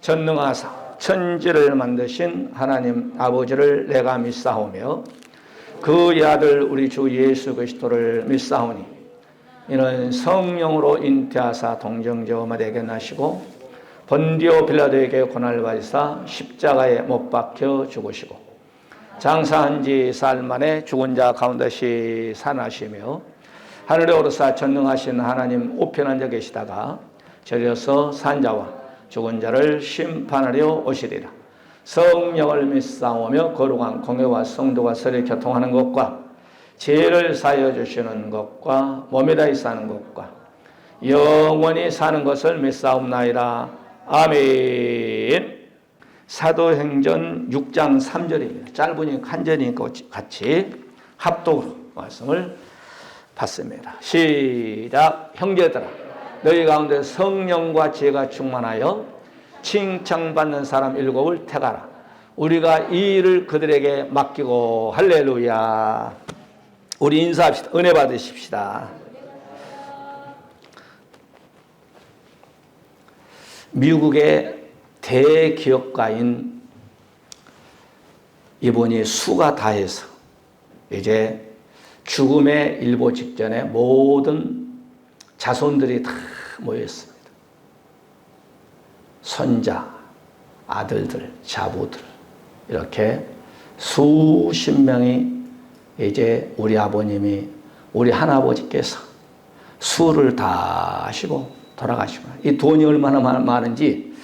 전능하사 천지를 만드신 하나님 아버지를 내가 믿사오며 그의 아들 우리 주 예수 그리스도를 믿사오니 이는 성령으로 잉태하사 동정녀 되게 나시고 본디오 빌라도에게 고난을 받으사 십자가에 못 박혀 죽으시고 장사한 지 사흘 만에 죽은 자 가운데시 살아나시며 하늘에 오르사 전능하신 하나님 우편한 자 계시다가 저리서 산 자와 죽은 자를 심판하려 오시리라. 성령을 믿사오며 거룩한 공회와 성도가 서로 교통하는 것과 죄를 사하여 주시는 것과 몸에 다해 사는 것과 영원히 사는 것을 믿사옵나이다. 아멘. 사도행전 6장 3절입니다. 짧으니까 한 절이니까 같이 합독으로 말씀을 받습니다. 시작. 형제들아 너희 가운데 성령과 지혜가 충만하여 칭찬받는 사람 7을 택하라. 우리가 이 일을 그들에게 맡기고 할렐루야. 우리 인사합시다. 은혜 받으십시다. 미국의 대기업가인 이분이 수가 다해서 이제 죽음의 일보 직전에 모든 자손들이 다 모였습니다. 손자, 아들들, 자부들 이렇게 수십 명이 이제 우리 아버님이 우리 할아버지께서 수를 다 하시고 돌아가시고 이 돈이 얼마나 많은지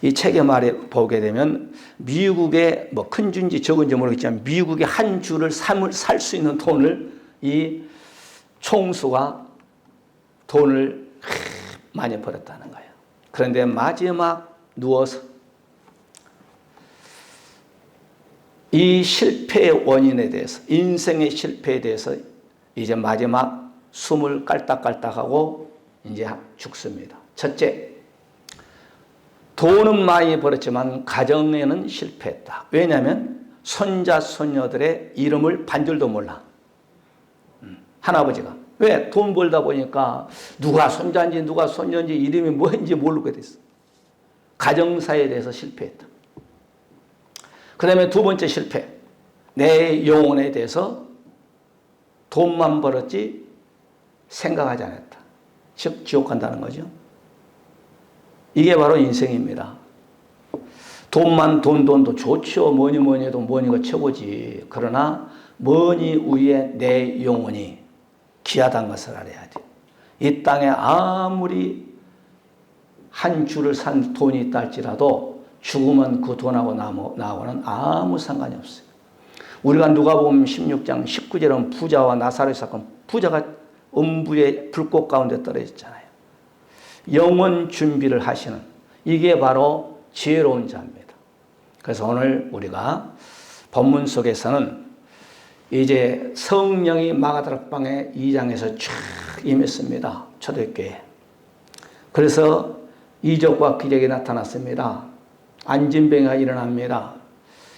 이 책에 말해 보게 되면 미국의 뭐 큰 주인지 적은지 모르겠지만 미국의 한 주를 살 수 있는 돈을 이 총수가 돈을 많이 벌었다는 거예요. 그런데 마지막 누워서 이 실패의 원인에 대해서 인생의 실패에 대해서 이제 마지막 숨을 깔딱깔딱하고 이제 죽습니다. 첫째, 돈은 많이 벌었지만 가정에는 실패했다. 왜냐하면 손자 손녀들의 이름을 반줄도 몰라. 할아버지가 왜? 돈 벌다 보니까 누가 손자인지 누가 손녀인지 이름이 뭔지 모르게 됐어. 가정사에 대해서 실패했다. 그 다음에 두 번째 실패. 내 영혼에 대해서 돈만 벌었지 생각하지 않았다. 즉 지옥 간다는 거죠. 이게 바로 인생입니다. 돈도 좋죠. 뭐니 해도 뭐니가 최고지. 그러나 뭐니 위에 내 영혼이 귀하다는 것을 알아야 돼. 이 땅에 아무리 한 주를 산 돈이 있다 할지라도 죽으면 그 돈하고 나하고는 아무 상관이 없어요. 우리가 누가복음 16장 19절에 보면 부자와 나사렛 사건, 부자가 음부의 불꽃 가운데 떨어졌잖아요. 영원 준비를 하시는 이게 바로 지혜로운 자입니다. 그래서 오늘 우리가 본문 속에서는 이제 성령이 마가다락방의 2장에서 쫙 임했습니다. 초대교회. 그래서 이적과 기적이 나타났습니다. 안진병이가 일어납니다.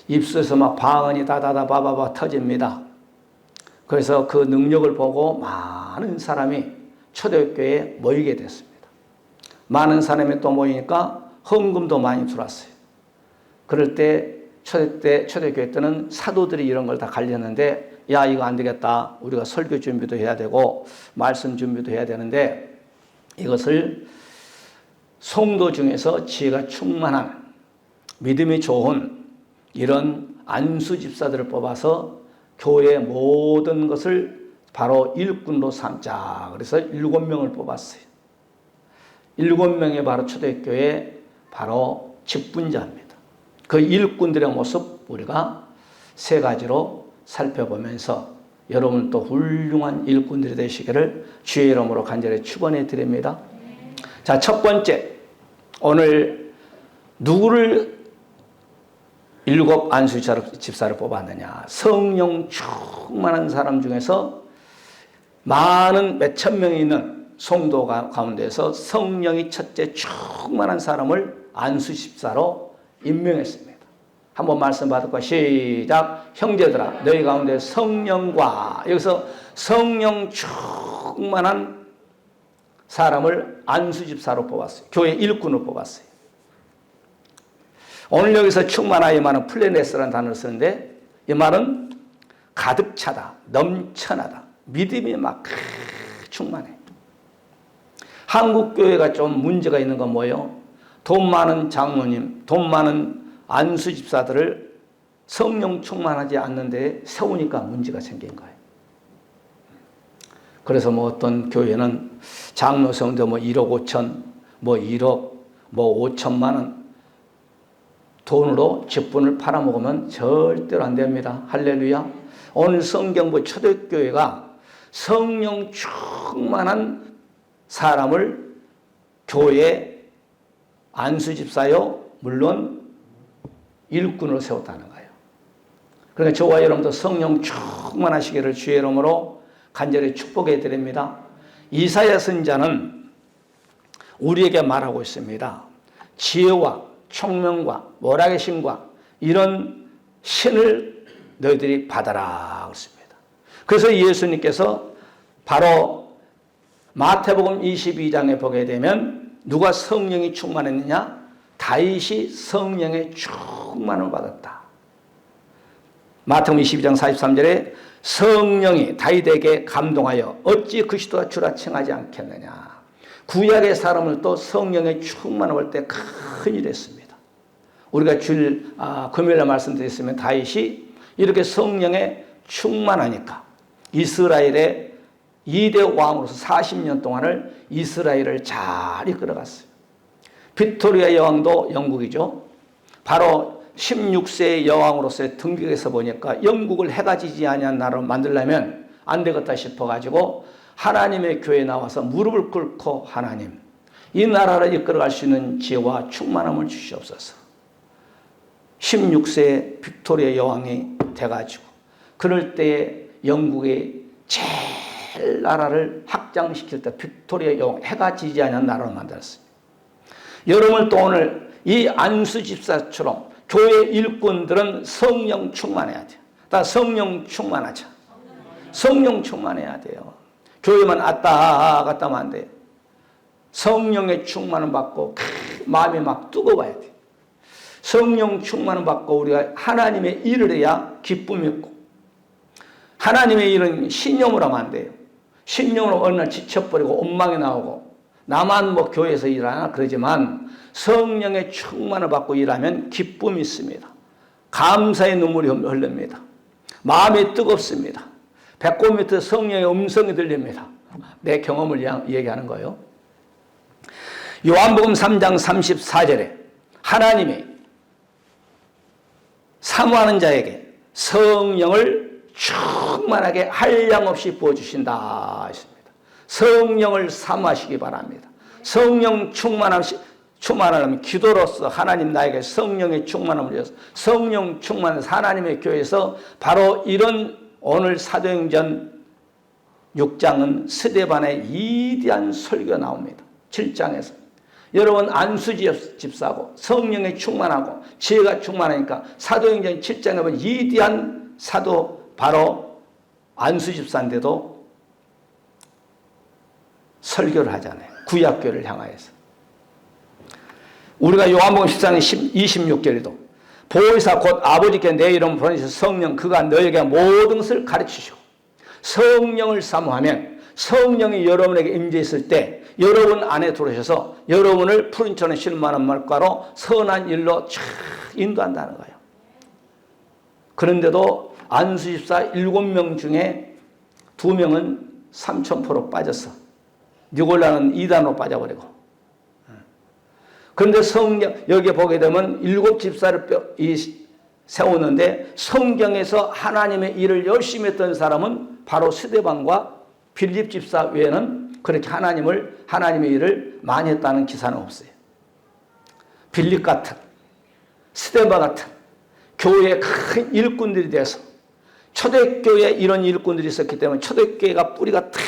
입술에서 막 방언이 다다다 바바바 터집니다. 그래서 그 능력을 보고 많은 사람이 초대교회에 모이게 됐습니다. 많은 사람이 또 모이니까 헌금도 많이 들어왔어요. 그럴 때 초대교회 때는 사도들이 이런 걸 다 갈렸는데 야 이거 안 되겠다. 우리가 설교 준비도 해야 되고 말씀 준비도 해야 되는데 이것을 성도 중에서 지혜가 충만한 믿음이 좋은 이런 안수 집사들을 뽑아서 교회의 모든 것을 바로 일꾼으로 삼자. 그래서 7명을 뽑았어요. 7명이 바로 초대교회 바로 직분자입니다. 그 일꾼들의 모습 우리가 세 가지로 살펴보면서 여러분 또 훌륭한 일꾼들이 되시기를 주의 이름으로 간절히 축원해 드립니다. 자, 첫 번째 오늘 누구를 7 안수 집사를 뽑았느냐. 성령 충만한 사람 중에서 많은 몇천 명이 있는 성도 가운데서 성령이 첫째 충만한 사람을 안수 집사로 임명했습니다. 한번 말씀 받을 거 시작. 형제들아 너희 가운데 성령과 여기서 성령 충만한 사람을 안수 집사로 뽑았어요. 교회 일꾼으로 뽑았어요. 오늘 여기서 충만하다 이 말은 플레네스라는 단어를 쓰는데 이 말은 가득 차다, 넘쳐나다, 믿음이 막 충만해. 한국 교회가 좀 문제가 있는 건 뭐예요? 돈 많은 장로님, 돈 많은 안수 집사들을 성령 충만하지 않는데 세우니까 문제가 생긴 거예요. 그래서 뭐 어떤 교회는 장로 성도 뭐 1억 5천, 뭐 1억, 뭐 5천만 원 돈으로 직분을 팔아먹으면 절대로 안 됩니다. 할렐루야. 오늘 성경부 초대교회가 성령 충만한 사람을 교회 안수집사요, 물론 일꾼으로 세웠다는 거예요. 그러니까 저와 여러분도 성령 충만하시기를 주의 이름으로 간절히 축복해 드립니다. 이사야 선지자는 우리에게 말하고 있습니다. 지혜와 총명과 모락의 신과 이런 신을 너희들이 받아라 그랬습니다. 그래서 예수님께서 바로 마태복음 22장에 보게 되면 누가 성령이 충만했느냐? 다윗이 성령의 충만을 받았다. 마태복음 22장 43절에 성령이 다윗에게 감동하여 어찌 그리스도가 주라 칭하지 않겠느냐. 구약의 사람을 또 성령의 충만을 볼 때 큰일 했습니다. 우리가 금요일에 말씀드렸으면 다윗이 이렇게 성령에 충만하니까 이스라엘의 2대 왕으로서 40년 동안을 이스라엘을 잘 이끌어갔어요. 빅토리아 여왕도 영국이죠. 바로 16세의 여왕으로서의 등극에서 보니까 영국을 해가 지지 아니한 나라로 만들려면 안 되겠다 싶어가지고 하나님의 교회에 나와서 무릎을 꿇고 하나님, 이 나라를 이끌어갈 수 있는 지혜와 충만함을 주시옵소서. 16세의 빅토리아 여왕이 돼가지고 그럴 때에 영국의 제일 나라를 확장시킬 때 빅토리아 여왕, 해가 지지 않은 나라로 만들었습니다. 여러분 또 오늘 이 안수 집사처럼 교회 일꾼들은 성령 충만해야 돼요. 다 성령 충만하자. 성령 충만해야 돼요. 교회만 왔다 갔다 하면 안 돼요. 성령의 충만을 받고 마음이 막 뜨거워야 돼요. 성령 충만을 받고 우리가 하나님의 일을 해야 기쁨이 있고, 하나님의 일은 신념으로 하면 안 돼요. 신념으로 어느 날 지쳐버리고 엉망이 나오고 나만 뭐 교회에서 일하나 그러지만 성령의 충만을 받고 일하면 기쁨이 있습니다. 감사의 눈물이 흘립니다. 마음이 뜨겁습니다. 배꼽 밑에 성령의 음성이 들립니다. 내 경험을 얘기하는 거예요. 요한복음 3장 34절에 하나님이 사모하는 자에게 성령을 충만하게 한량없이 부어주신다 했습니다. 성령을 사모하시기 바랍니다. 성령 충만하면 기도로서 하나님 나에게 성령의 충만함을 위해서 성령 충만한 하나님의 교회에서 바로 이런 오늘 사도행전 6장은 스데반의 위대한 설교가 나옵니다. 7장에서. 여러분 안수 집사고 성령에 충만하고 지혜가 충만하니까 사도행전 7장에 보면 위대한 사도 바로 안수 집사인데도 설교를 하잖아요. 구약교를 향하여서. 우리가 요한복음 14장 26절에도 보혜사 곧 아버지께 내 이름 보내셔 성령 그가 너에게 모든 것을 가르치시고 성령을 사모하면 성령이 여러분에게 임재했을 때 여러분 안에 들어오셔서 여러분을 푸른 천에 실만한 말과로 선한 일로 쫙 인도한다는 거예요. 그런데도 안수집사 7명 중에 2명은 3000% 빠졌어. 니골라는 2단으로 빠져버리고. 그런데 여기 보게 되면 7집사를 세우는데 성경에서 하나님의 일을 열심히 했던 사람은 바로 스데반과 빌립 집사 외에는 그렇게 하나님의 일을 많이 했다는 기사는 없어요. 빌립 같은, 스데반 같은 교회의 큰 일꾼들이 돼서 초대교회에 이런 일꾼들이 있었기 때문에 초대교회가 뿌리가 탁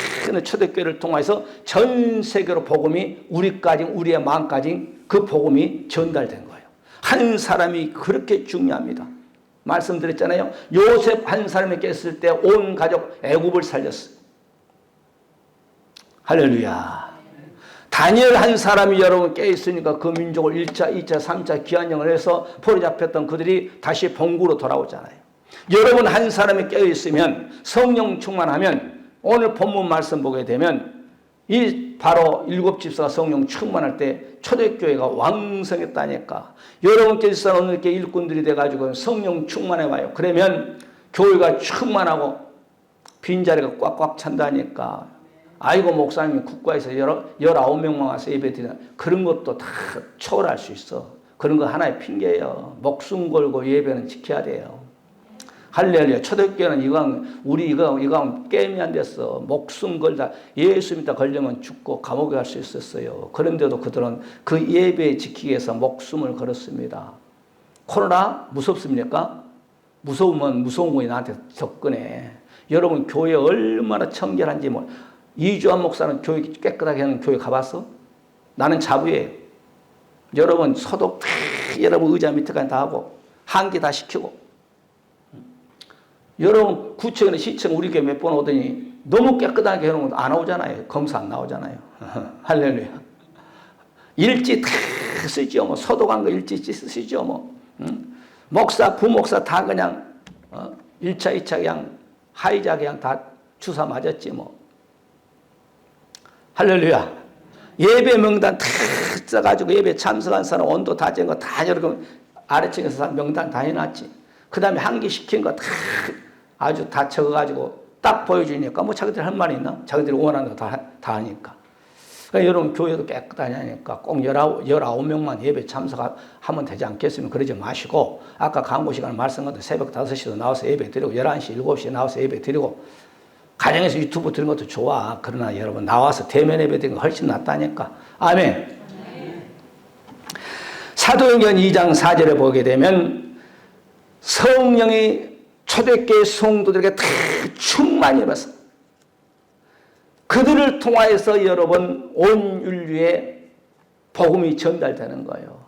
초대교회를 통해서 전 세계로 복음이 우리의 마음까지 그 복음이 전달된 거예요. 한 사람이 그렇게 중요합니다. 말씀드렸잖아요. 요셉 한 사람이 깼을 때 온 가족 애굽을 살렸어요. 할렐루야. 다니엘 한 사람이 여러분 깨어있으니까 그 민족을 1차, 2차, 3차 기한령을 해서 포로 잡혔던 그들이 다시 본국으로 돌아오잖아요. 여러분 한 사람이 깨어있으면 성령 충만하면 오늘 본문 말씀 보게 되면 이 바로 일곱 집사가 성령 충만할 때 초대교회가 왕성했다니까. 여러분께서 오늘 이렇게 일꾼들이 돼가지고 성령 충만해 와요. 그러면 교회가 충만하고 빈자리가 꽉꽉 찬다니까. 아이고 목사님이 국가에서 19명만 와서 예배드리는 그런 것도 다 초월할 수 있어. 그런 거 하나의 핑계예요. 목숨 걸고 예배는 지켜야 돼요. 할렐루야. 초대교회는 우리 이거 게임이 안 됐어. 목숨 걸다 예수 믿다 걸리면 죽고 감옥에 갈 수 있었어요. 그런데도 그들은 그 예배 지키기 위해서 목숨을 걸었습니다. 코로나 무섭습니까? 무서우면 무서운 거에 나한테 접근해. 여러분 교회 얼마나 청결한지 이주환 목사는 교회 깨끗하게 하는 교회 가봤어? 나는 자부예요. 여러분 소독 다 여러분 의자 밑에까지 다 하고 한기 다 시키고. 여러분 구청이나 시청 우리 교회 몇 번 오더니 너무 깨끗하게 해놓은 거 안 나오잖아요. 검사 안 나오잖아요. 할렐루야. 일지 다 쓰죠. 뭐 소독한 거 일지 쓰죠. 뭐 목사 부목사 다 그냥 1차 2차 그냥 하이자 그냥 다 주사 맞았지 뭐. 할렐루야. 예배 명단 다 써가지고 예배 참석한 사람 온도 다 잰 거 다 여러분 아래층에서 명단 다 해놨지. 그 다음에 한기 시킨 거 다 아주 다 적어가지고 딱 보여주니까 뭐 자기들 할 말이 있나? 자기들이 원하는 거 다 하니까. 그러니까 여러분 교회도 깨끗하냐니까 꼭 19명만 예배 참석하면 되지 않겠으면 그러지 마시고 아까 광고 시간에 말씀드린 새벽 5시도 나와서 예배 드리고 11시, 7시에 나와서 예배 드리고 가정에서 유튜브 들은 것도 좋아. 그러나 여러분 나와서 대면 예배 드리는 거 훨씬 낫다니까. 아멘. 사도행전 2장 4절에 보게 되면 성령이 초대교회 성도들에게 다 충만히 임해서 그들을 통하여서 여러분 온 인류에 복음이 전달되는 거예요.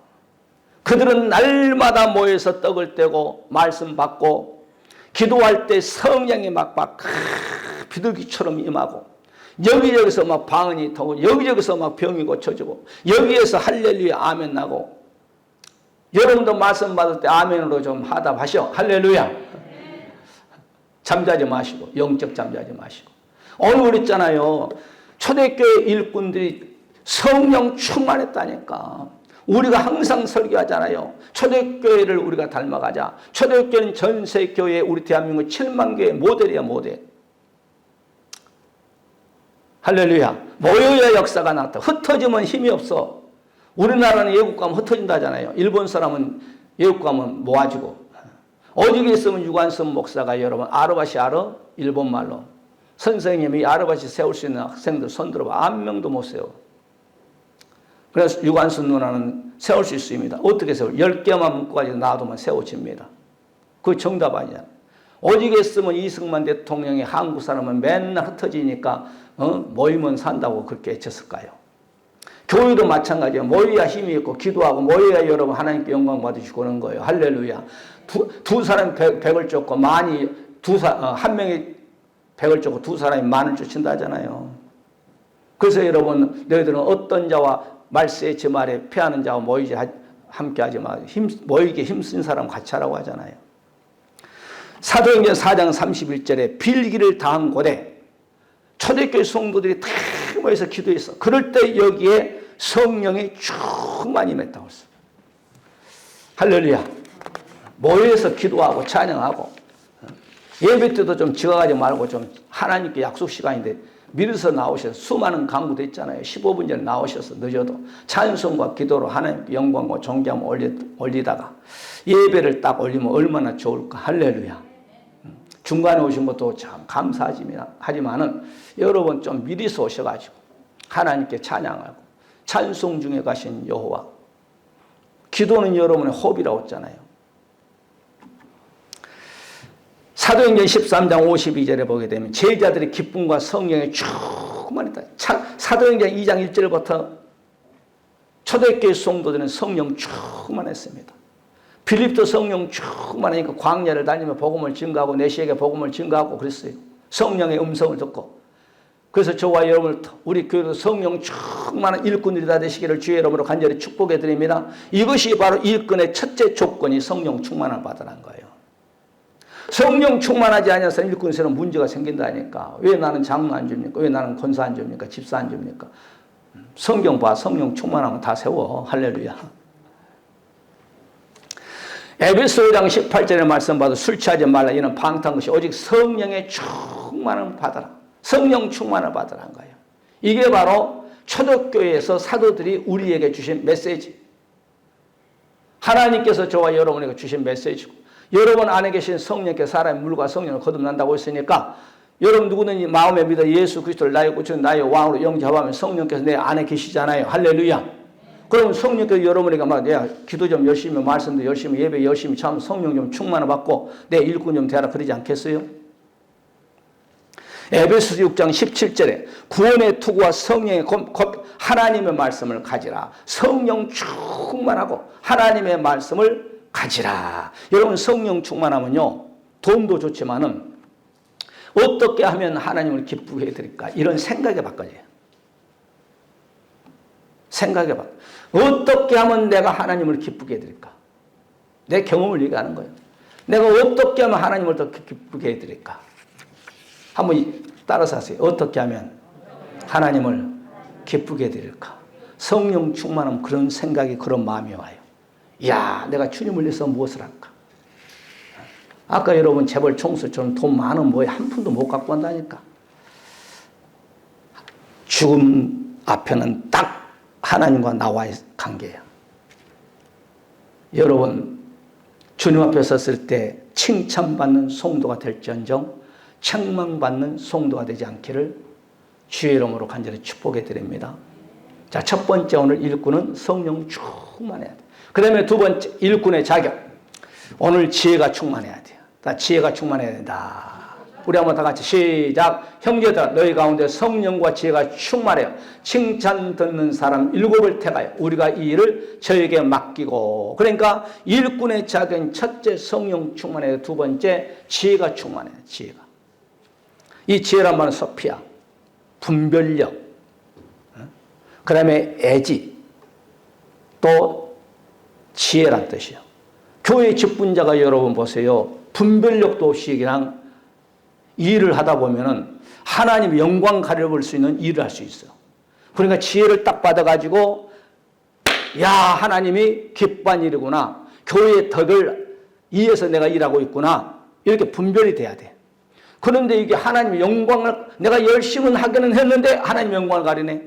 그들은 날마다 모여서 떡을 떼고 말씀 받고 기도할 때 성령이 막 비둘기처럼 임하고 여기저기서 막 방언이 터고 여기저기서 막 병이 고쳐지고 여기에서 할렐루야 아멘 나고 여러분도 말씀 받을 때 아멘으로 좀 하답하셔. 할렐루야. 잠자지 마시고 영적 잠자지 마시고 오늘 그랬잖아요. 초대교회 일꾼들이 성령 충만했다니까. 우리가 항상 설교하잖아요. 초대교회를 우리가 닮아가자. 초대교회는 전세교회 우리 대한민국 7만 교회 모델이야 모델. 할렐루야. 모여야 역사가 나타. 흩어지면 힘이 없어. 우리나라는 외국 가면 흩어진다잖아요. 일본 사람은 외국 가면 모아지고. 오직에 있으면 유관순 목사가 여러분 아르바시 알아? 일본말로. 선생님이 아르바시 세울 수 있는 학생들 손 들어봐. 한 명도 못 세워. 그래서 유관순 누나는 세울 수 있습니다. 어떻게 세워? 10개만 묶어가지고 놔두면 세워집니다. 그 정답 아니야. 오직에 있으면 이승만 대통령이 한국 사람은 맨날 흩어지니까 모이면 산다고 그렇게 외쳤을까요? 교회도 마찬가지예요. 모여야 힘이 있고 기도하고 모여야 여러분 하나님께 영광 받으시고 그런 거예요. 할렐루야. 두 사람이 100을 쫓고 한 명이 100을 쫓고 두 사람이 만을 쫓는다 하잖아요. 그래서 여러분 너희들은 어떤 자와 말세의 제 말에 패하는 자와 모이지 함께 하지 마. 모이게 힘쓴 사람 같이 하라고 하잖아요. 사도행전 4장 31절에 빌기를 당한 곳에 초대교회 성도들이 다 모여서 기도했어. 그럴 때 여기에 성령이 충만히 임했다고 했어. 할렐루야. 모여서 기도하고 찬양하고 예배 때도 좀 지각하지 말고 좀 하나님께 약속 시간인데 미리서 나오셔서 수많은 강구도 있잖아요. 15분 전에 나오셔서 늦어도 찬송과 기도로 하나님께 영광과 존귀함을 올리다가 예배를 딱 올리면 얼마나 좋을까. 할렐루야. 중간에 오신 것도 참 감사하지만은 여러분 좀 미리서 오셔가지고 하나님께 찬양하고 찬송 중에 가신 여호와. 기도는 여러분의 호흡이라고 했잖아요. 사도행전 13장 52절에 보게 되면 제자들의 기쁨과 성령에 충만했다. 사도행전 2장 1절부터 초대교회 성도들은 성령 충만했습니다. 빌립도 성령 충만하니까 광야를 다니며 복음을 증거하고 내시에게 복음을 증거하고 그랬어요. 성령의 음성을 듣고. 그래서 저와 여러분을 우리 교회도 성령 충만한 일꾼들이 다 되시기를 주의 이름으로 간절히 축복해 드립니다. 이것이 바로 일꾼의 첫째 조건이 성령 충만을 받으라는 거예요. 성령 충만하지 않아서 일꾼에서는 문제가 생긴다니까. 왜 나는 장로 안 줍니까? 왜 나는 권사 안 줍니까? 집사 안 줍니까? 성경 봐. 성령 충만하면 다 세워. 할렐루야. 에베소 5장 18절의 말씀 봐도 술 취하지 말라. 이는 방탕한 것이 오직 성령의 충만을 받아라. 성령 충만을 받으라는 거예요. 이게 바로 초대교회에서 사도들이 우리에게 주신 메시지. 하나님께서 저와 여러분에게 주신 메시지고, 여러분 안에 계신 성령께서 사람의 물과 성령을 거듭난다고 했으니까 여러분 누구든지 마음에 믿어 예수 그리스도를 나의 구주 나의 왕으로 영접하면 성령께서 내 안에 계시잖아요. 할렐루야. 그러면 성령께서 여러분에게 막 야, 기도 좀 열심히, 말씀도 열심히, 예배 열심히 참 성령 좀 충만을 받고 내 일꾼 좀 되라 그러지 않겠어요? 에베소서 6장 17절에 구원의 투구와 성령의 하나님의 말씀을 가지라. 성령 충만하고 하나님의 말씀을 가지라. 여러분 성령 충만하면요, 돈도 좋지만은 어떻게 하면 하나님을 기쁘게 해드릴까? 이런 생각에 바꿔져요. 생각에 바꿔. 어떻게 하면 내가 하나님을 기쁘게 해드릴까? 내 경험을 얘기하는 거예요. 내가 어떻게 하면 하나님을 더 기쁘게 해드릴까? 한번 따라서 하세요. 어떻게 하면 하나님을 기쁘게 해드릴까? 성령 충만하면 그런 생각이, 그런 마음이 와요. 이야, 내가 주님을 위해서 무엇을 할까? 아까 여러분 재벌 총수처럼 돈 많은 뭐에 한 푼도 못 갖고 간다니까. 죽음 앞에는 딱 하나님과 나와의 관계야. 여러분 주님 앞에 섰을 때 칭찬받는 성도가 될지언정 책망받는 성도가 되지 않기를 주의 이름으로 간절히 축복해 드립니다. 자, 첫 번째 오늘 일꾼은 성령 충만해야 돼. 그 다음에 두 번째 일꾼의 자격. 오늘 지혜가 충만해야 돼요. 다 지혜가 충만해야 된다. 우리 한번 다 같이 시작. 형제들아 너희 가운데 성령과 지혜가 충만해요. 칭찬 듣는 사람 7을 택하여 우리가 이 일을 저에게 맡기고. 그러니까 일꾼의 자격은 첫째 성령 충만해요. 두 번째 지혜가 충만해요. 지혜가. 이 지혜란 말은 소피아, 분별력, 그 다음에 애지, 또 지혜란 뜻이에요. 교회 직분자가 여러분 보세요. 분별력도 없이 그냥 일을 하다 보면은 하나님 영광 가려볼 수 있는 일을 할 수 있어요. 그러니까 지혜를 딱 받아가지고 야, 하나님이 기뻐한 일이구나. 교회의 덕을 위해서 내가 일하고 있구나. 이렇게 분별이 돼야 돼. 그런데 이게 하나님의 영광을, 내가 열심히 하기는 했는데 하나님 영광을 가리네.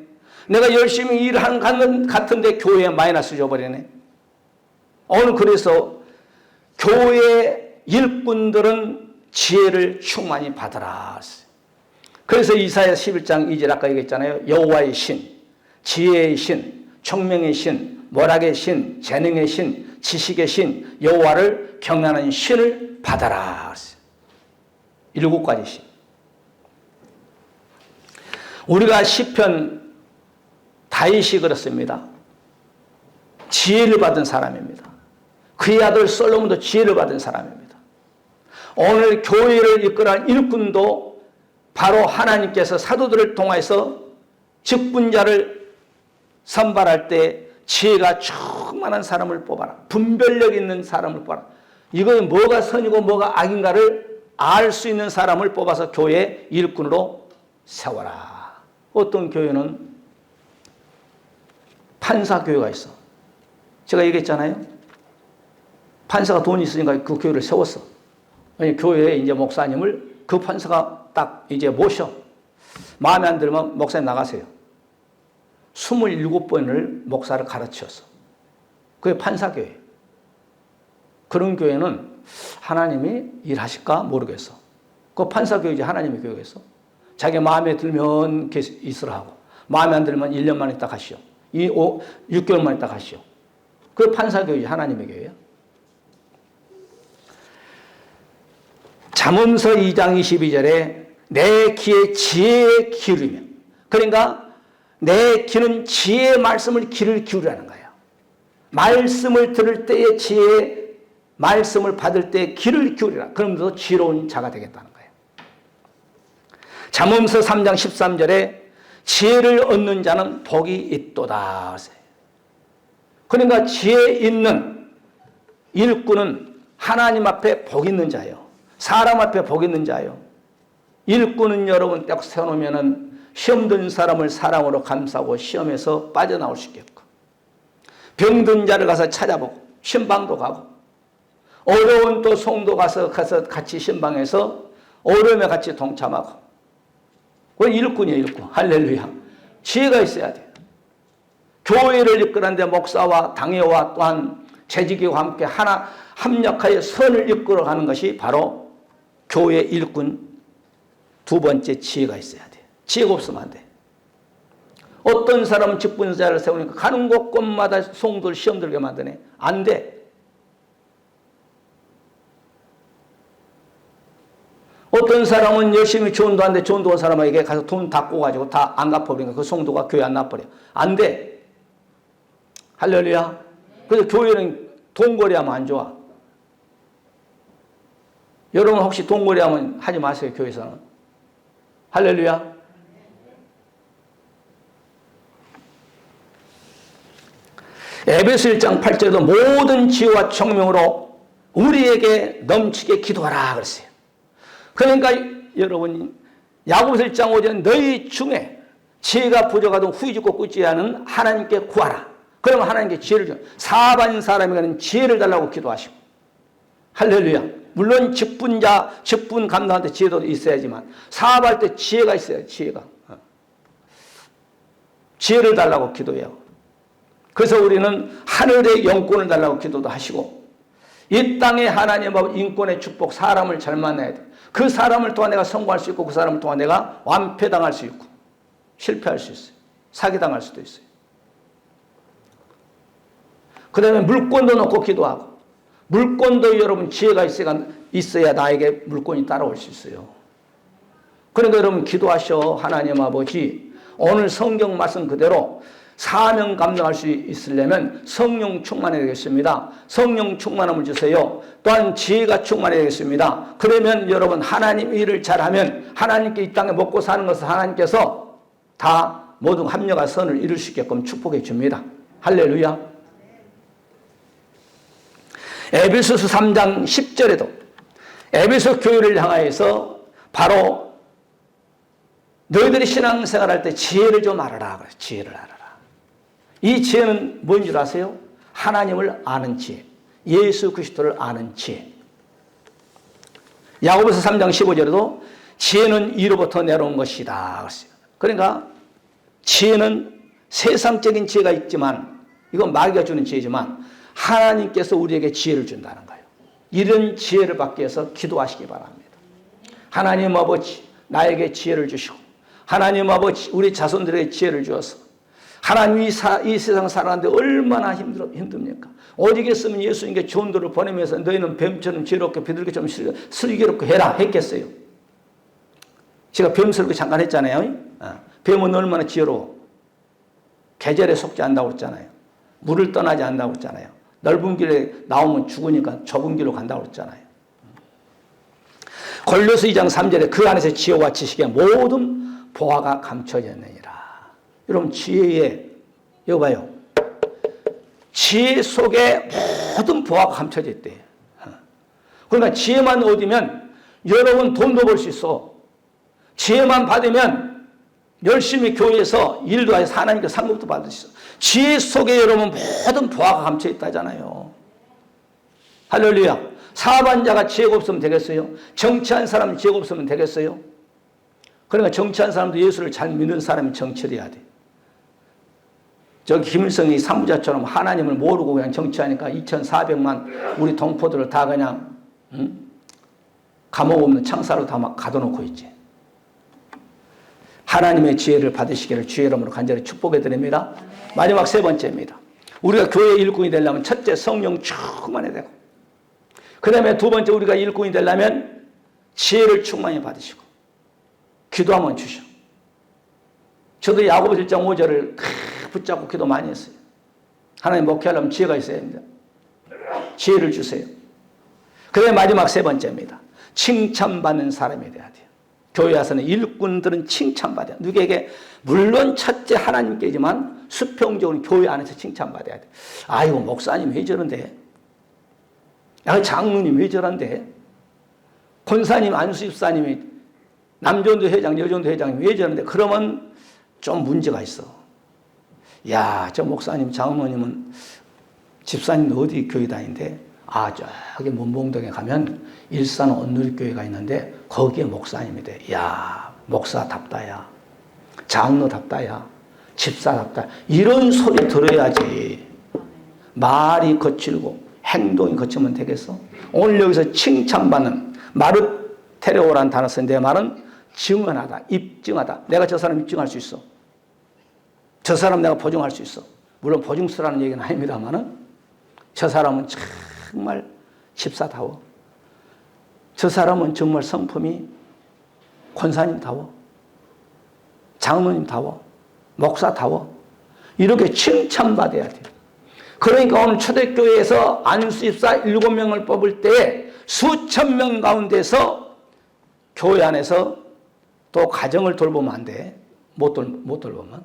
내가 열심히 일하는 것 같은데 교회에 마이너스 줘버리네. 오늘 그래서 교회 일꾼들은 지혜를 충만히 받아라. 그래서 이사야 11장 2절 아까 얘기했잖아요. 여호와의 신, 지혜의 신, 총명의 신, 모락의 신, 재능의 신, 지식의 신, 여호와를 경외하는 신을 받아라. 7가지 신. 우리가 시편 다윗이 그렇습니다. 지혜를 받은 사람입니다. 그의 아들 솔로몬도 지혜를 받은 사람입니다. 오늘 교회를 이끌어간 일꾼도 바로 하나님께서 사도들을 통해서 직분자를 선발할 때 지혜가 충만한 사람을 뽑아라. 분별력 있는 사람을 뽑아라. 이건 뭐가 선이고 뭐가 악인가를 알 수 있는 사람을 뽑아서 교회 일꾼으로 세워라. 어떤 교회는 판사교회가 있어. 제가 얘기했잖아요. 판사가 돈이 있으니까 그 교회를 세웠어. 교회에 이제 목사님을 그 판사가 딱 이제 모셔. 마음에 안 들면 목사님 나가세요. 27번을 목사를 가르쳤어. 그게 판사교회. 그런 교회는 하나님이 일하실까 모르겠어. 그 판사교회지 하나님의 교회겠어. 자기 마음에 들면 있으라 하고 마음에 안 들면 1년 만에 있다 가시오. 6개월 만에 있다 가시오. 그 판사교회지 하나님의 교회야. 잠언서 2장 22절에 내 귀에 지혜의 기울이며, 그러니까 내 귀는 지혜의 말씀을 귀를 기울이라는 거예요. 말씀을 들을 때의 지혜의 말씀을 받을 때 귀를 기울이라. 그러면서 지혜로운 자가 되겠다는 거예요. 잠언서 3장 13절에 지혜를 얻는 자는 복이 있도다. 그러니까 지혜 있는 일꾼은 하나님 앞에 복 있는 자예요. 사람 앞에 복 있는 자예요. 일꾼은 여러분 딱 세워놓으면 시험 든 사람을 사랑으로 감싸고 시험에서 빠져나올 수 있게끔, 병든 자를 가서 찾아보고 신방도 가고, 어려운 또 성도 가서 같이 신방해서 어려움에 같이 동참하고. 그건 일꾼이에요, 일꾼. 할렐루야. 지혜가 있어야 돼요. 교회를 이끌는데 목사와 당회와 또한 재직이와 함께 하나 합력하여 선을 이끌어가는 것이 바로 교회 일꾼. 두 번째, 지혜가 있어야 돼요. 지혜가 없으면 안 돼. 어떤 사람은 직분자를 세우니까 가는 곳곳마다 성도를 시험 들게 만드네. 안 돼. 어떤 사람은 열심히 전도하는데 전도한 사람에게 가서 돈 다 꼬가지고 다 안 갚아버리니까 그 성도가 교회 안 나버려. 안 돼. 할렐루야. 그래서 교회는 돈거래하면 안 좋아. 여러분 혹시 돈거래하면 하지 마세요, 교회에서는. 할렐루야. 에베소 1장 8절에도 모든 지혜와 총명으로 우리에게 넘치게 기도하라 그랬어요. 그러니까 여러분 야고보서 1장 5절에 너희 중에 지혜가 부족하든 후이죽고 꾸지하는 하나님께 구하라. 그러면 하나님께 지혜를 줘. 사반 사람에게는 지혜를 달라고 기도하시고. 할렐루야. 물론 직분 감당할 때 지혜도 있어야지만 사업할 때 지혜가 있어요. 지혜가. 지혜를 달라고 기도해요. 그래서 우리는 하늘의 영권을 달라고 기도도 하시고, 이 땅에 하나님 법 인권의 축복, 사람을 잘 만나야 돼. 그 사람을 통한 내가 성공할 수 있고, 그 사람을 통한 내가 완패당할 수 있고 실패할 수 있어요. 사기당할 수도 있어요. 그 다음에 물권도 놓고 기도하고, 물권도 여러분 지혜가 있어야 나에게 물권이 따라올 수 있어요. 그러니까 여러분 기도하셔. 하나님 아버지, 오늘 성경 말씀 그대로 사명 감당할 수 있으려면 성령 충만해야 되겠습니다. 성령 충만함을 주세요. 또한 지혜가 충만해야 되겠습니다. 그러면 여러분 하나님 일을 잘하면 하나님께 이 땅에 먹고 사는 것을 하나님께서 다 모든 합력과 선을 이룰 수 있게끔 축복해 줍니다. 할렐루야. 에베소서 3장 10절에도 에베소 교회를 향하여서 바로 너희들이 신앙생활할 때 지혜를 좀 알아라. 그래요. 지혜를 알아라. 이 지혜는 뭔 줄 아세요? 하나님을 아는 지혜. 예수 그리스도를 아는 지혜. 야고보서 3장 15절에도 지혜는 이로부터 내려온 것이다. 그러니까 지혜는 세상적인 지혜가 있지만, 이건 마귀가 주는 지혜지만 하나님께서 우리에게 지혜를 준다는 거예요. 이런 지혜를 받기 위해서 기도하시기 바랍니다. 하나님 아버지, 나에게 지혜를 주시고, 하나님 아버지, 우리 자손들에게 지혜를 주어서, 하나님이 이 세상 살아가는데 얼마나 힘듭니까? 오직 했으면 예수님께 전도를 보내면서 너희는 뱀처럼 지혜롭게 비둘기처럼 슬기롭게 해라 했겠어요. 제가 뱀슬기 잠깐 했잖아요. 뱀은 얼마나 지혜로워. 계절에 속지 않는다고 했잖아요. 물을 떠나지 않는다고 했잖아요. 넓은 길에 나오면 죽으니까 좁은 길로 간다고 했잖아요. 골로새 2장 3절에 그 안에서 지혜와 지식의 모든 보화가 감춰졌느니라. 여러분 지혜에, 이거 봐요. 지혜 속에 모든 보화가 감춰져 있대요. 그러니까 지혜만 얻으면 여러분 돈도 벌 수 있어. 지혜만 받으면 열심히 교회에서 일도 해서 하나님께 상급도 받을 수 있어. 지혜 속에 여러분 모든 보화가 감춰 있다잖아요. 할렐루야. 사업한 자가 지혜가 없으면 되겠어요? 정치한 사람은 지혜가 없으면 되겠어요? 그러니까 정치한 사람도 예수를 잘 믿는 사람이 정치를 해야 돼. 저기 김일성이 사무자처럼 하나님을 모르고 그냥 정치하니까 2,400만 우리 동포들을 다 그냥 감옥 없는 창사로 다 막 가둬놓고 있지. 하나님의 지혜를 받으시기를 주의 이름으로 간절히 축복해 드립니다. 마지막 세 번째입니다. 우리가 교회 일꾼이 되려면 첫째 성령 충만해야 되고, 그 다음에 두 번째 우리가 일꾼이 되려면 지혜를 충만히 받으시고 기도하면 주셔. 저도 야고보서 1장 5절을 붙잡고 기도 많이 했어요. 하나님 목회하려면 지혜가 있어야 합니다. 지혜를 주세요. 그 다음에 마지막 세 번째입니다. 칭찬받는 사람이 돼야 돼요. 교회 와서는 일꾼들은 칭찬받아야 돼. 누구에게? 물론 첫째 하나님께지만 수평적으로 교회 안에서 칭찬받아야 돼. 아이고 목사님 왜 저런데? 야 장로님 왜 저런데? 권사님 안수집사님이 남전도 회장 여전도 회장이 왜 저런데? 그러면 좀 문제가 있어. 야 저 목사님 장로님은 집사님 어디 교회 다니는데? 아 저기 문봉동에 가면 일산 온누리교회가 있는데 거기에 목사님이 돼. 야 목사답다야. 장로답다야. 집사답다. 이런 소리 들어야지. 말이 거칠고 행동이 거치면 되겠어? 오늘 여기서 칭찬받는 마르테레오라는 단어 쓴 내 말은 증언하다, 입증하다. 내가 저 사람 입증할 수 있어. 저 사람 내가 보증할 수 있어. 물론 보증서라는 얘기는 아닙니다만은 저 사람은 정말 집사다워. 저 사람은 정말 성품이 권사님다워. 장로님다워. 목사다워. 이렇게 칭찬받아야 돼요. 그러니까 오늘 초대교회에서 안수집사 7명을 뽑을 때 수천 명 가운데서 교회 안에서 또 가정을 돌보면 안 돼. 못 돌보면.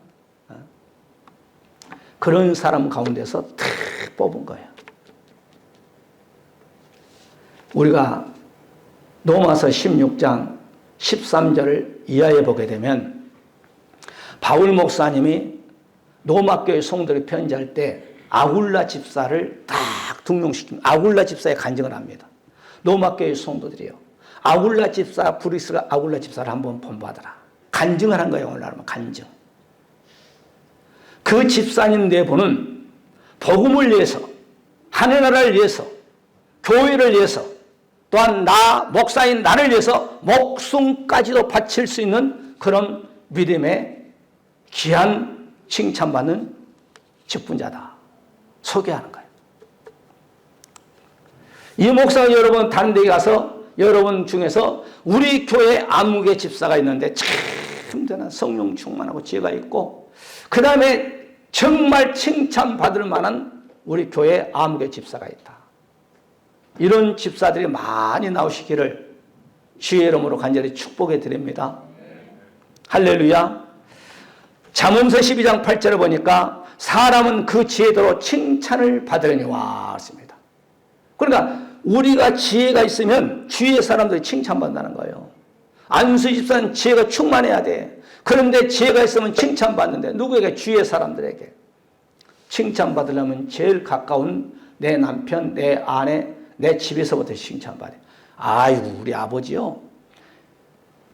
그런 사람 가운데서 탁 뽑은 거예요. 우리가 로마서 16장 13절을 이하에 보게 되면 바울 목사님이 로마교회 성도들이 편지할 때 아굴라 집사를 딱 등용시킵니다. 아굴라 집사에 간증을 합니다. 로마교회 성도들이요. 아굴라 집사, 브리스가 아굴라 집사를 한번 본받아라. 간증을 한 거예요. 오늘날 간증. 그 집사님 네 분은 복음을 위해서, 하늘나라를 위해서, 교회를 위해서, 또한 목사인 나를 위해서 목숨까지도 바칠 수 있는 그런 믿음의 귀한 칭찬받는 직분자다. 소개하는 거예요. 이 목사가 여러분 다른 데 가서 여러분 중에서 우리 교회 암흑의 집사가 있는데 참 대단한 성령 충만하고 지혜가 있고 그 다음에 정말 칭찬받을 만한 우리 교회 암흑의 집사가 있다. 이런 집사들이 많이 나오시기를 주의 이름으로 간절히 축복해 드립니다. 할렐루야. 잠언서 12장 8절을 보니까 사람은 그 지혜대로 칭찬을 받으려니와 했습니다. 그러니까 우리가 지혜가 있으면 주위의 사람들이 칭찬받는다는 거예요. 안수 집사는 지혜가 충만해야 돼. 그런데 지혜가 있으면 칭찬받는데 누구에게? 주위의 사람들에게. 칭찬받으려면 제일 가까운 내 남편, 내 아내, 내 집에서부터 칭찬받아요. 아이고 우리 아버지요.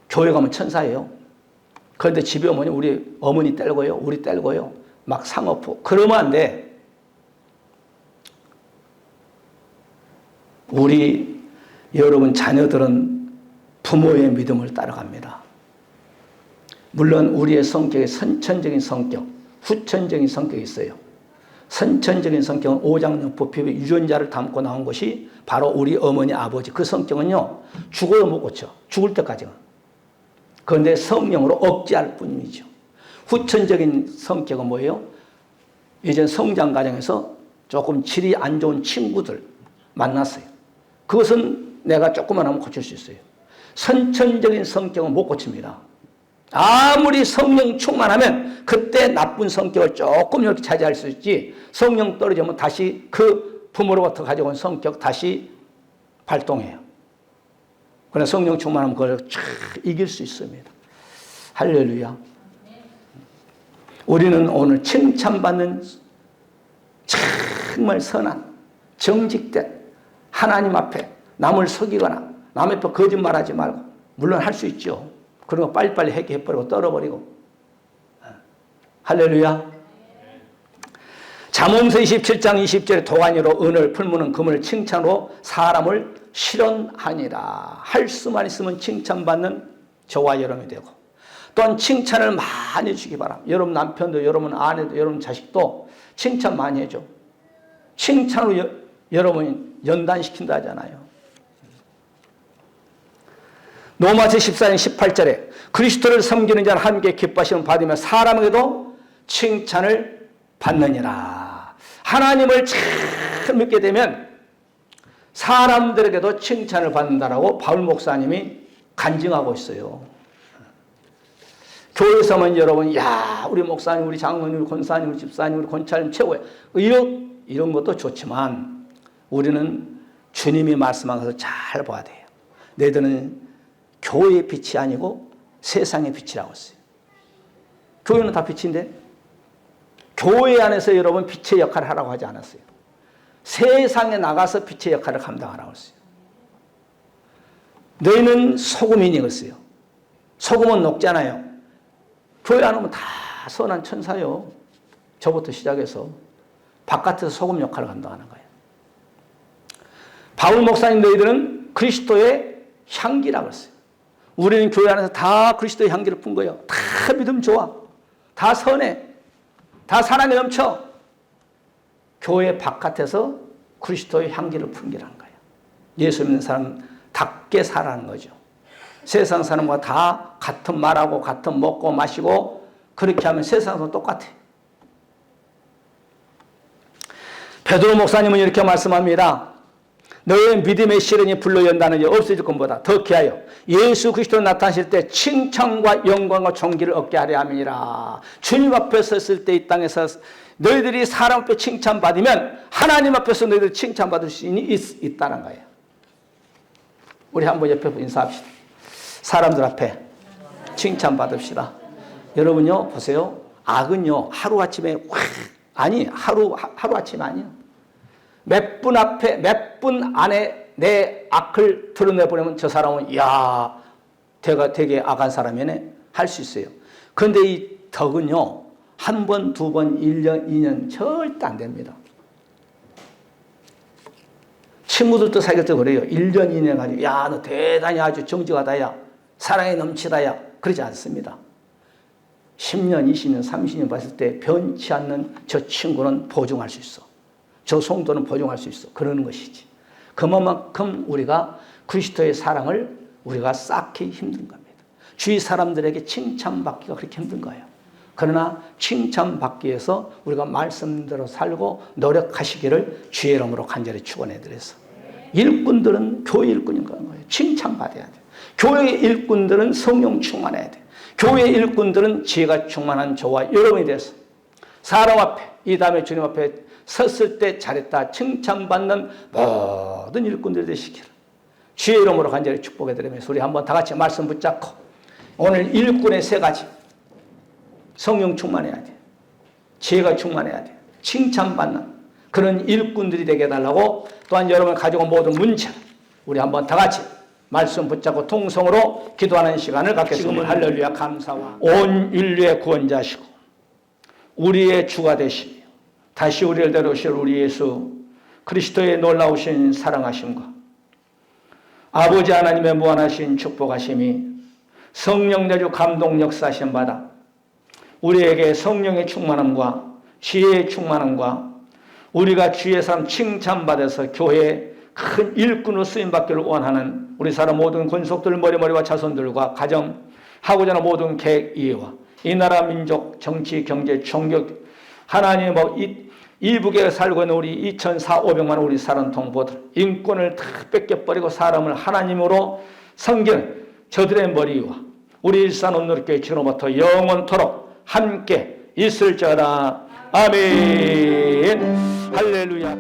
교회 가면 천사예요. 그런데 집에 오면 우리 어머니 떼고요. 우리 떼고요. 막 상업부. 그러면 안 돼. 우리 여러분 자녀들은 부모의 믿음을 따라갑니다. 물론 우리의 성격에 선천적인 성격, 후천적인 성격이 있어요. 선천적인 성격은 오장육부 피부의 유전자를 담고 나온 것이 바로 우리 어머니 아버지. 그 성격은요 죽어도 못 고쳐. 죽을 때까지는. 그런데 성령으로 억제할 뿐이죠. 후천적인 성격은 뭐예요? 이제 성장 과정에서 조금 질이 안 좋은 친구들 만났어요. 그것은 내가 조금만 하면 고칠 수 있어요. 선천적인 성격은 못 고칩니다. 아무리 성령 충만하면 그때 나쁜 성격을 조금 이렇게 차지할 수 있지 성령 떨어지면 다시 그 부모로부터 가져온 성격 다시 발동해요. 그러나 성령 충만하면 그걸 쫙 이길 수 있습니다. 할렐루야. 우리는 오늘 칭찬받는 정말 선한 정직된 하나님 앞에 남을 속이거나 남 앞에 거짓말하지 말고 물론 할 수 있죠. 그런 거 빨리빨리 해결해버리고 떨어버리고. 할렐루야. 잠언서 27장 20절에 도가니로 은을 풀무는 금을 칭찬으로 사람을 실현하니라. 할 수만 있으면 칭찬받는 저와 여러분이 되고 또한 칭찬을 많이 주기 바랍니다. 여러분 남편도 여러분 아내도 여러분 자식도 칭찬 많이 해줘. 칭찬으로 여러분이 연단시킨다 하잖아요. 로마서 14장 18절에 그리스도를 섬기는 자는 함께 기뻐하심을 받으며 사람에게도 칭찬을 받느니라. 하나님을 참 믿게 되면 사람들에게도 칭찬을 받는다라고 바울 목사님이 간증하고 있어요. 교회에서만 여러분, 야, 우리 목사님, 우리 장로님, 우리 권사님, 우리 집사님, 우리 권찰님 최고예요. 이런 것도 좋지만 우리는 주님이 말씀한 것을 잘 봐야 돼요. 너희들은 교회의 빛이 아니고 세상의 빛이라고 했어요. 교회는 다 빛인데 교회 안에서 여러분 빛의 역할을 하라고 하지 않았어요. 세상에 나가서 빛의 역할을 감당하라고 했어요. 너희는 소금이니 그랬어요. 소금은 녹잖아요. 교회 안 오면 다 선한 천사요. 저부터 시작해서 바깥에서 소금 역할을 감당하는 거예요. 바울 목사님 너희들은 그리스도의 향기라고 했어요. 우리는 교회 안에서 다 그리스도의 향기를 푼 거예요. 다 믿음 좋아. 다 선해. 다 사랑에 넘쳐. 교회 바깥에서 그리스도의 향기를 풍기라는 거예요. 예수 믿는 사람답게 살아가는 거죠. 세상 사람과 다 같은 말하고 같은 먹고 마시고 그렇게 하면 세상도 똑같아. 베드로 목사님은 이렇게 말씀합니다. 너의 믿음의 시련이 불로 연다는 일 없어질 것보다 더 귀하여 예수 그리스도 나타나실 때 칭찬과 영광과 존귀를 얻게 하려 함이니라. 주님 앞에 섰을 때 이 땅에서 너희들이 사람 앞에 칭찬받으면 하나님 앞에서 너희들이 칭찬받을 수 있다는 거예요. 우리 한번 옆에 인사합시다. 사람들 앞에 칭찬받읍시다. 여러분요 보세요. 악은요 하루아침에 하루아침 아니에요. 몇 분 앞에 몇 분 안에 내 악을 드러내버리면 저 사람은 야 되게 악한 사람이네 할 수 있어요. 그런데 이 덕은요 한 번, 두 번, 1년, 2년 절대 안 됩니다. 친구들도 사귈 때 그래요. 1년, 2년 가지고 야 너 대단히 아주 정직하다 야 사랑에 넘치다 야 그러지 않습니다. 10년, 20년, 30년 봤을 때 변치 않는 저 친구는 보증할 수 있어. 저 성도는 보증할 수 있어. 그러는 것이지. 그만큼 우리가 그리스도의 사랑을 우리가 쌓기 힘든 겁니다. 주위 사람들에게 칭찬받기가 그렇게 힘든 거예요. 그러나 칭찬받기 위해서 우리가 말씀대로 살고 노력하시기를 주의 이름으로 간절히 축원해드려서 일꾼들은 교회 일꾼인 거예요. 칭찬받아야 돼요. 교회 일꾼들은 성령 충만해야 돼요. 교회 일꾼들은 지혜가 충만한 저와 여러분이 돼서 사람 앞에 이 다음에 주님 앞에 섰을 때 잘했다 칭찬받는 모든 일꾼들이 되시기를 주의 이름으로 간절히 축복해드리면서 우리 한번 다 같이 말씀 붙잡고 오늘 일꾼의 세 가지 성령 충만해야 돼. 지혜가 충만해야 돼. 칭찬받는 그런 일꾼들이 되게 해달라고 또한 여러분 가지고 모든 문제 우리 한번 다 같이 말씀 붙잡고 통성으로 기도하는 시간을 갖겠습니다. 할렐루야 감사와 온 인류의 구원자시고 우리의 주가 되시며 다시 우리를 데려오실 우리 예수 그리스도의 놀라우신 사랑하심과 아버지 하나님의 무한하신 축복하심이 성령 내주 감동 역사하심 받아 우리에게 성령의 충만함과 지혜의 충만함과 우리가 주의 사람 칭찬받아서 교회에 큰 일꾼으로 쓰임받기를 원하는 우리 사람 모든 권속들 머리머리와 자손들과 가정 하고자 하는 모든 계획 이해와 이 나라 민족 정치 경제 종교 하나님 이북에 살고 있는 우리 2,400만 우리 사람 동포들 인권을 다 뺏겨버리고 사람을 하나님으로 섬기는 저들의 머리와 우리 일산 온누리교회 지금부터 영원토록 함께 있을지어다. 아멘. 할렐루야.